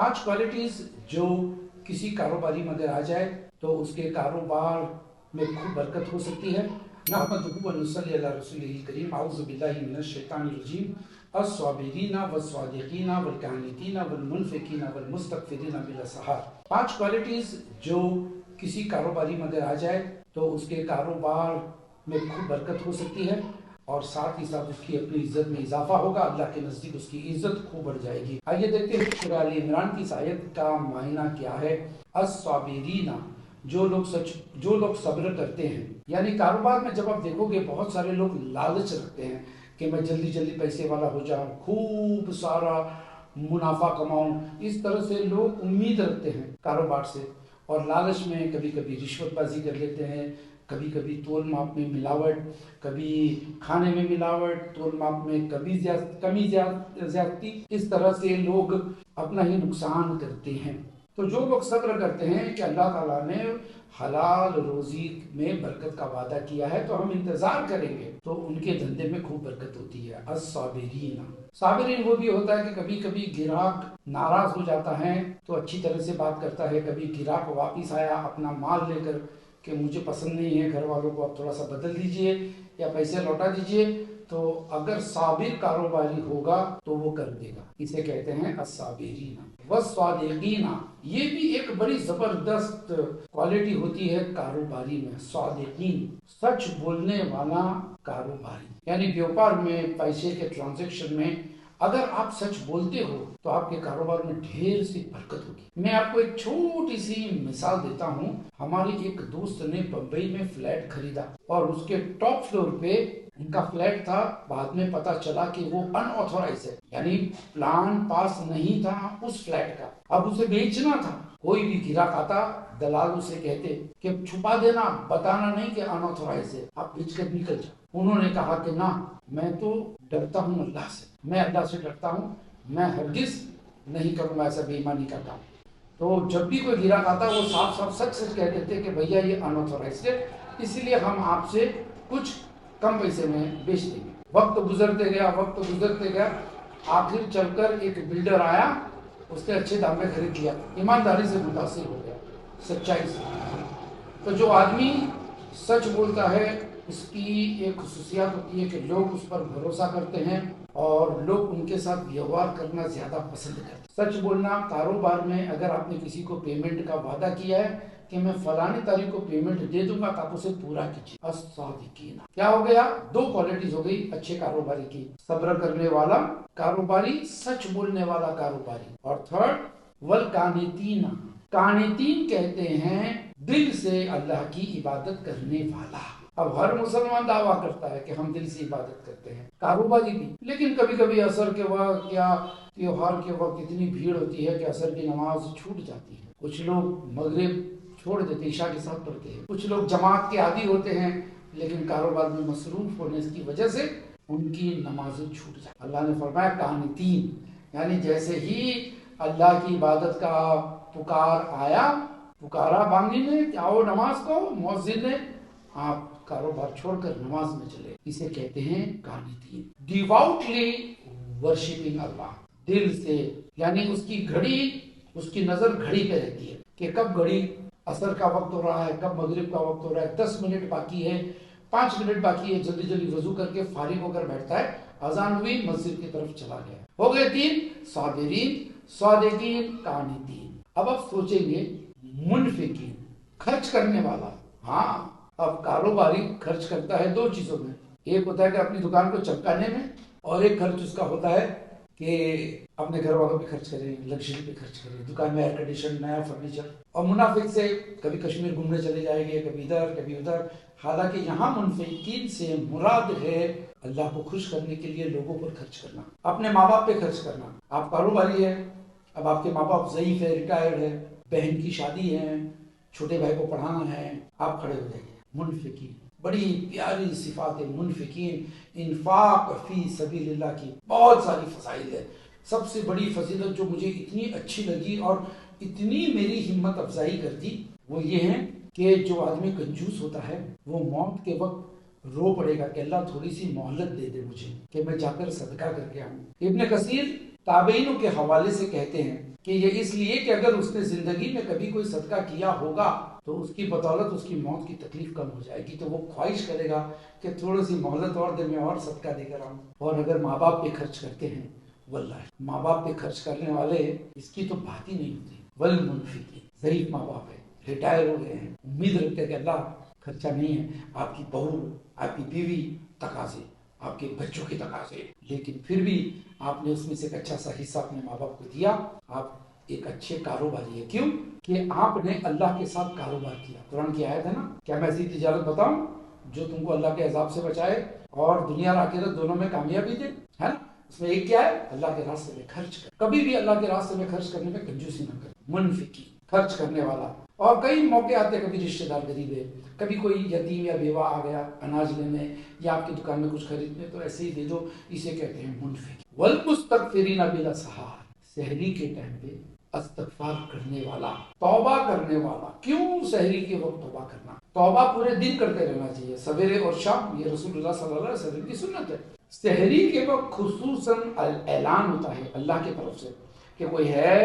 5 qualities जो किसी कारोबारी में अगर आ जाए तो उसके कारोबार में खूब बरकत हो सकती है। नहमदुहु व नुसल्ली अला रसूलिहिल करीम। औज़ु बिल्लाहि मिनश शैतानिर रजीम। अस्साबिरीना वस्सादिकीना वलकानितीना वलमुनफिकीना वलमुस्तगफिरीना बिलअसहार। 5 क्वालिटीज जो किसी कारोबारी में अगर आ जाए तो उसके कारोबार में खूब बरकत हो सकती है और साथ ही साथ उसकी अपनी इज्जत में इजाफा होगा, अल्लाह के नज़दीक उसकी इज्जत खूब बढ़ जाएगी। आइए देखते हैं सूरह आल इमरान की इस आयत का मायना क्या है। अस्साबिरीना, जो लोग सब्र करते हैं। यानी कारोबार में जब आप देखोगे बहुत सारे लोग लालच रखते हैं कि मैं जल्दी जल्दी पैसे वाला हो जाऊं, खूब सारा मुनाफा कमाऊं। इस तरह से लोग उम्मीद रखते हैं कारोबार से और लालच में कभी कभी रिश्वतबाजी कर लेते हैं, कभी कभी तोल माप में मिलावट, कभी खाने में मिलावट, तोल माप में कमी ज्यादती। इस तरह से लोग अपना ही नुकसान करते हैं। तो जो लोग सब्र करते हैं कि अल्लाह ताला ने हलाल रोजी में बरकत का वादा किया है तो हम इंतजार करेंगे, तो उनके धंधे में खूब बरकत होती है। अस्साबिरीन, साबिरीन वो भी होता है कि कभी कभी ग्राहक नाराज हो जाता है तो अच्छी तरह से बात करता है। कभी ग्राहक वापिस आया अपना माल लेकर कि मुझे पसंद नहीं है, घर वालों को आप थोड़ा सा बदल दीजिए या पैसे लौटा दीजिए, तो अगर साबिर कारोबारी होगा तो वो कर देगा। इसे कहते हैं अस्साबिरीना वस्सादिकीना। ये भी एक बड़ी जबरदस्त क्वालिटी होती है कारोबारी में। सादिकीन, सच बोलने वाला कारोबारी। यानी व्यापार में, पैसे के ट्रांजैक्शन में अगर आप सच बोलते हो तो आपके कारोबार में ढेर सी बरकत होगी। मैं आपको एक छोटी सी मिसाल देता हूँ। हमारी एक दोस्त ने बम्बई में फ्लैट खरीदा और उसके टॉप फ्लोर पे उनका फ्लैट था। बाद में पता चला कि वो अनऑथोराइज है, यानी प्लान पास नहीं था उस फ्लैट का। अब उसे बेचना था। कोई भी ग्राहक आता, दलाल उसे कहते कि छुपा देना, बताना नहीं कि अनऑथोराइज है, आप बेच कर निकल जाओ। उन्होंने कहा कि ना, मैं तो डरता हूँ अल्लाह से, मैं अल्लाह से डरता हूँ, मैं हरगिज नहीं करूँगा ऐसा बेईमानी का काम। तो जब भी कोई ग्राहक आता वो साफ साफ सच सच कह देते कि भैया ये अनऑथोराइज है, इसलिए हम आपसे कुछ कम पैसे में बेच देंगे। वक्त गुजरते गया, आखिर चलकर एक बिल्डर आया, उसने अच्छे दाम में खरीद लिया, ईमानदारी से मुतासिर हो गया, सच्चाई से। तो जो आदमी सच बोलता है उसकी एक खुसूसियात होती है कि लोग उस पर भरोसा करते हैं और लोग उनके साथ व्यवहार करना ज्यादा पसंद करते हैं। सच बोलना कारोबार में, अगर आपने किसी को पेमेंट का वादा किया है कि मैं फलानी तारीख को पेमेंट दे दूंगा, तो आप उसे पूरा कीजिए। अस्सादिकीना, क्या हो गया? 2 क्वालिटीज हो गई अच्छे कारोबारी की। सब्र करने वाला कारोबारी, सच बोलने वाला कारोबारी। और थर्ड, वल कानितीना, कानितीन कहते हैं दिल से अल्लाह की इबादत करने वाला। अब हर मुसलमान दावा करता है कि हम दिल से इबादत करते हैं, कारोबारी भी। लेकिन कभी कभी असर के वक्त या त्योहार के वक्त इतनी भीड़ होती है कि असर की नमाज छूट जाती है। कुछ लोग मगरिब छोड़ देते, ईशा के साथ पढ़ते हैं। कुछ लोग जमात के आदी होते हैं लेकिन कारोबार में मसरूफ होने की वजह से उनकी नमाजें छूट जाती। अल्लाह ने फरमाया कानितीन, यानी जैसे ही अल्लाह की इबादत का पुकार आया, पुकारा बांगी ने कि आओ नमाज को, मुअज्जिन ने, आप कारोबार छोड़कर नमाज में चले। इसे कहते हैं कानितीन। डिवोटली वर्शिपिंग अल्लाह, दिल से, यानी उसकी घड़ी, उसकी नजर घड़ी पे रहती है कि कब घड़ी असर का वक्त हो रहा है, कब मगरिब का वक्त हो रहा है, 10 मिनट बाकी है, 5 मिनट बाकी है, जल्दी जल्दी वजू करके फारिग होकर बैठता है, अजान हुई, मस्जिद की तरफ चला गया। हो गए 3, साबिरीन, सादिकीन, कानितीन। अब आप सोचेंगे मुनफिकीन, खर्च करने वाला। हाँ, अब कारोबारी खर्च करता है 2 चीजों में। एक होता है कि अपनी दुकान को चमकाने में, और एक खर्च उसका होता है कि अपने घर वालों पे खर्च करें, लग्जरी पे खर्च करें, दुकान में एयर कंडीशन, नया फर्नीचर। और मुनाफिक से कभी कश्मीर घूमने चले जाएंगे, कभी इधर कभी उधर। हालांकि यहाँ मुनफिकीन से मुराद है अल्लाह को खुश करने के लिए लोगों पर खर्च करना, अपने माँ बाप पे खर्च करना। आप कारोबारी है, अब आपके माँ बाप ज़ईफ है, रिटायर्ड है, बहन की शादी है, छोटे भाई को पढ़ाना है, आप खड़े हो जाइए। मुनफिकीन, बड़ी प्यारी सिफात है मुनफिकीन। इन्फाक फी सबीलिल्लाह की बहुत सारी फजाइल है। सबसे बड़ी फजीलत जो मुझे इतनी अच्छी लगी और इतनी मेरी हिम्मत अफजाई कर दी, वो ये है कि जो आदमी कंजूस होता है वो मौत के वक्त रो पड़ेगा कि अल्लाह थोड़ी सी मोहलत दे दे मुझे कि मैं जाकर सदका करके आऊं। इब्न कसीर ताबईनों के हवाले से कहते हैं کہ یہ اس لیے کہ اگر اس نے زندگی میں کبھی کوئی صدقہ کیا ہوگا تو اس کی بدولت اس کی موت کی تکلیف کم ہو جائے گی، تو وہ خواہش کرے گا کہ تھوڑی سی مہلت اور دے، میں اور صدقہ دے کر آؤں۔ اور اگر ماں باپ پہ خرچ کرتے ہیں، واللہ ماں باپ پہ خرچ کرنے والے اس کی تو بات ہی نہیں ہوتی۔ والمنفقین، ضعیف ماں باپ ہے، ریٹائر ہو گئے ہیں، امید رکھتے ہیں کہ اللہ خرچہ نہیں ہے، آپ کی بہو، آپ کی بیوی تقاضے، آپ کے بچوں کے تقاضے، لیکن پھر بھی آپ نے اس میں سے ایک اچھا سا حصہ اپنے ماں باپ کو دیا، آپ ایک اچھے کاروباری ہے۔ کیوں؟ کہ آپ نے اللہ کے ساتھ کاروبار کیا۔ قرآن کی آیت ہے نا، کیا میں ایسی تجارت بتاؤں جو تم کو اللہ کے عذاب سے بچائے اور دنیا اور آخرت دونوں میں کامیابی دے، ہے نا؟ اس میں ایک کیا ہے؟ اللہ کے راستے میں خرچ کر۔ کبھی بھی اللہ کے راستے میں خرچ کرنے میں کنجوسی نہ کر۔ منفقی، خرچ کرنے والا۔ اور کئی موقع آتے ہیں، کبھی رشتہ دار غریب ہے، کبھی کوئی یتیم یا بیوہ آ گیا اناج لینے یا آپ کی دکان میں کچھ خریدنے، تو ایسے ہی دے دو، اسے کہتے ہیں منفق۔ والمستغفرین بالاسحار، سحری کے ٹائم پہ استغفار کرنے والا، توبہ کرنے والا۔ کیوں سحری کے وقت توبہ کرنا؟ توبہ پورے دن کرتے رہنا چاہیے، سویرے اور شام، یہ رسول اللہ صلی اللہ علیہ وسلم کی سنت ہے۔ سحری کے وقت خصوصاً اعلان ہوتا ہے اللہ کی طرف سے کہ کوئی ہے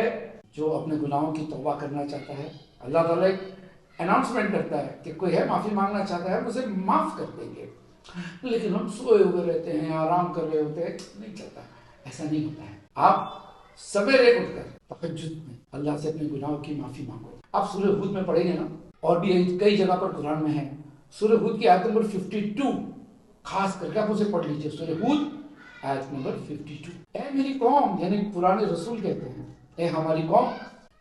جو اپنے گناہوں کی توبہ کرنا چاہتا ہے۔ اللہ تعالیٰ ایک اناؤنسمنٹ کرتا ہے کہ کوئی ہے معافی مانگنا چاہتا ہے، اسے معاف کر دیں گے۔ لیکن ہم سوئے ہوئے رہتے ہیں، آرام کر رہے ہوتے ہیں، نہیں چلتا، ایسا نہیں ہوتا ہے۔ آپ سویرے اٹھ کر تہجد میں اللہ سے اپنے گناہوں کی معافی مانگو۔ آپ سورہ ہود میں پڑھیں گے نا، اور بھی کئی جگہ پر قرآن میں ہے، سورہ ہود کی آیت نمبر 52 خاص کر کے آپ اسے پڑھ لیجئے۔ سورہ ہود آیت نمبر 52، اے میری قوم، یعنی پرانے رسول کہتے ہیں، اے ہماری قوم،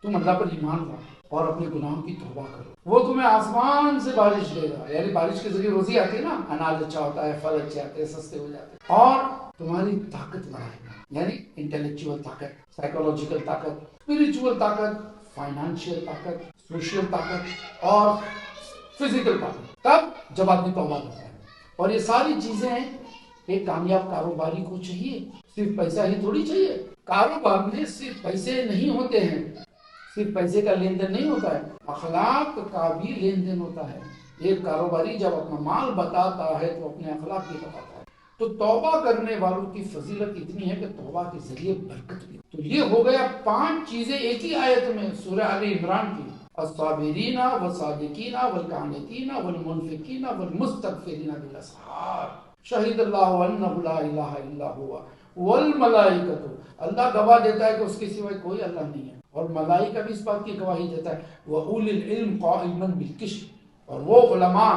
تم اللہ پر ایمان لاؤ اور اپنے گناہوں کی توبہ کرو، وہ تمہیں آسمان سے بارش دے گا، یعنی بارش کے ذریعے روزی آتی ہے نا، اناج اچھا ہوتا ہے، پھل اچھے آتے ہیں، سستے ہو جاتے ہیں، اور تمہاری طاقت بڑھائے گا، یعنی انٹلیکچوئل طاقت، سائیکولوجیکل طاقت، اسپرچوئل طاقت، فائنانشیل طاقت، سوشل طاقت اور فزیکل طاقت، تب جب آدمی توبہ کرتا ہے۔ اور یہ ساری چیزیں ایک کامیاب کاروباری کو چاہیے، صرف پیسہ ہی تھوڑی چاہیے۔ کاروبار میں صرف پیسے نہیں ہوتے ہیں، صرف پیسے کا لین دین نہیں ہوتا ہے، اخلاق کا بھی لین دین ہوتا ہے۔ ایک کاروباری جب اپنا مال بتاتا ہے تو اپنے اخلاق بھی بتاتا ہے۔ تو توبہ کرنے والوں کی فضیلت اتنی ہے کہ توبہ کے ذریعے برکت بھی۔ تو یہ ہو گیا 5 چیزیں ایک ہی آیت میں سورہ آل عمران کی، الصابرین والصادقین والقانتین والمنفقین والمستغفرین بالاسحار، شہید اللہ انہ لا الہ الا ہوا والملائکۃ، اللہ گواہ دیتا ہے کہ اس کے سوائے کوئی اللہ نہیں ہے، اور ملائکہ بھی اس بات کی گواہی دیتا ہے، وَأُولِي الْعِلْمِ قَائِمًا بِالْقِسْطِ، اور وہ علماء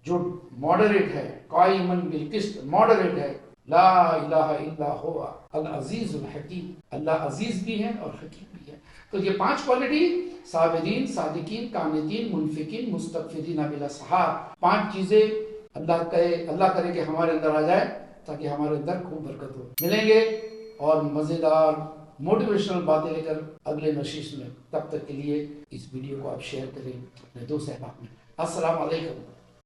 جو ماڈریٹ ہے، قائمًا بالقسط، ماڈریٹ ہے، لا الہ الا ہوا العزیز الحکیم، اللہ عزیز بھی ہے اور حکیم بھی ہے۔ تو یہ 5 کوالٹی، صابرین، صادقین، قانتین، منفقین، مستغفرین بالاسحار، 5 چیزیں اللہ کرے کہ ہمارے اندر آ جائے تاکہ ہمارے اندر خوب برکت ہو۔ ملیں گے اور مزیدار موٹیویشنل باتیں لے کر اگلے نشست میں، تب تک کے لیے اس ویڈیو کو آپ شیئر کریں اپنے دوست احباب میں۔ السلام علیکم۔